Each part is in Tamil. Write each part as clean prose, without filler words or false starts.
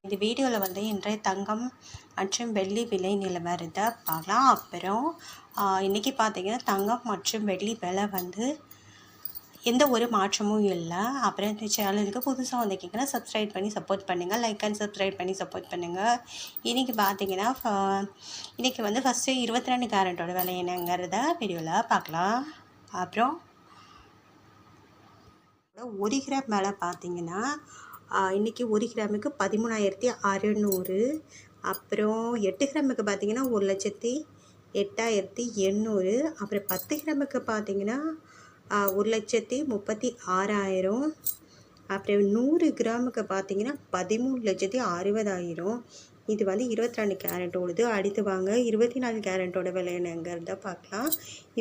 இந்த வீடியோவில் வந்து இன்றைய தங்கம் மற்றும் வெள்ளி விலை நிலவரத்தை பார்க்கலாம். அப்புறம் இன்றைக்கி பார்த்தீங்கன்னா தங்கம் மற்றும் வெள்ளி விலை வந்து எந்த ஒரு மாற்றமும் இல்லை. அப்புறம் இந்த சேனலுக்கு புதுசாக வந்திருக்கீங்கன்னா சப்ஸ்கிரைப் பண்ணி சப்போர்ட் பண்ணுங்கள், லைக் அண்ட் சப்ஸ்கிரைப் பண்ணி சப்போர்ட் பண்ணுங்கள். இன்றைக்கி பார்த்தீங்கன்னா இன்றைக்கி வந்து ஃபஸ்ட்டு 22 கேரட்டோட விலை என்னங்கிறத வீடியோவில் பார்க்கலாம். அப்புறம் 1 கிராம் விலை பார்த்தீங்கன்னா இன்றைக்கி 1 கிராமுக்கு 13,600. அப்புறம் 8 கிராமுக்கு பார்த்தீங்கன்னா 1,08,800. அப்புறம் 10 கிராமுக்கு பார்த்தீங்கன்னா 1,36,000. அப்புறம் 100 கிராமுக்கு பார்த்தீங்கன்னா 13,60,000. இது வந்து 22 கேரட்டோடது. அடுத்து வாங்க 24 கேரட்டோட விலை என்னங்கிறத பார்க்கலாம்.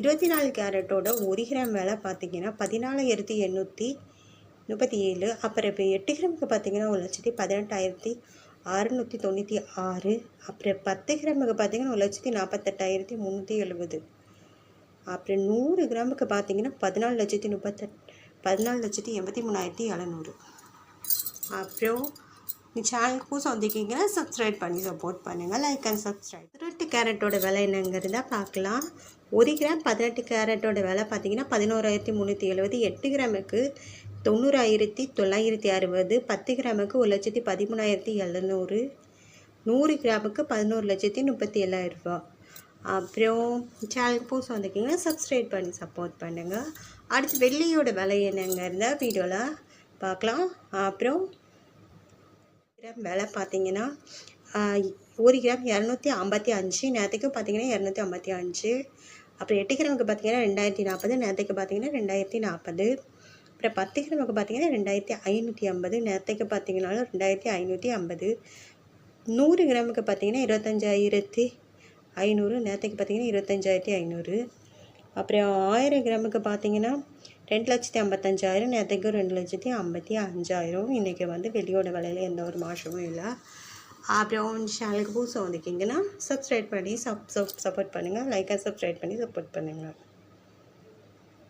24 கேரட்டோட 1 கிராம் விலை பார்த்தீங்கன்னா 14,837. அப்புறம் இப்போ 8 கிராமுக்கு பார்த்தீங்கன்னா 1,18,696. அப்புறம் 10 கிராமுக்கு பார்த்தீங்கன்னா 1,48,370. அப்புறம் 100 கிராமுக்கு பார்த்தீங்கன்னா 14,83,700. அப்புறம் சேனலுக்கு புதுசாக வந்திருக்கீங்கன்னா சப்ஸ்கிரைப் பண்ணி சப்போர்ட் பண்ணுங்கள், லைக் அண்ட் சப்ஸ்கிரைப். 18 கேரட்டோட விலை என்னங்கிறத பார்க்கலாம். 1 கிராம் 18 கேரட்டோட விலை பார்த்தீங்கன்னா 11,370. 8 கிராமுக்கு 90,960. 10 கிராமுக்கு 1,13,700. 100 கிராமுக்கு 11,37,000. அப்புறம் சேனலுக்கு புதுசாக வந்திருக்கீங்கன்னா சப்ஸ்கிரைப் பண்ணி சப்போர்ட் பண்ணுங்கள். அடுத்து வெள்ளியோட விலை என்னங்கிறத வீடியோவில் பார்க்கலாம். அப்புறம் கிராம் விலை பார்த்தீங்கன்னா 1 கிராம் 255. நேற்றுக்கு பார்த்தீங்கன்னா 255. அப்புறம் 8 கிராமுக்கு பார்த்தீங்கன்னா 2,040. நேற்றுக்கு பார்த்தீங்கன்னா 2,040. அப்புறம் 10 கிராமுக்கு பார்த்தீங்கன்னா 2,550. நேற்றுக்கு பார்த்தீங்கன்னாலும் 2,550. 100 கிராமுக்கு பார்த்தீங்கன்னா 25,500. நேற்றுக்கு பார்த்தீங்கன்னா 25,500. அப்புறம் 1000 கிராமுக்கு பார்த்தீங்கன்னா 2,55,000. நேற்றுக்கு 2,55,000. இன்றைக்கி வந்து வெள்ளியோட விலையில் எந்த ஒரு மாற்றமும் இல்லை. அப்புறம் சேனலுக்கு புதுசாக வந்திருக்கீங்கன்னா சப்ஸ்கிரைப் பண்ணி சப்போர்ட் பண்ணுங்கள், லைக் அண்ட் சப்ஸ்கிரைப் பண்ணி சப்போர்ட் பண்ணுங்கள்.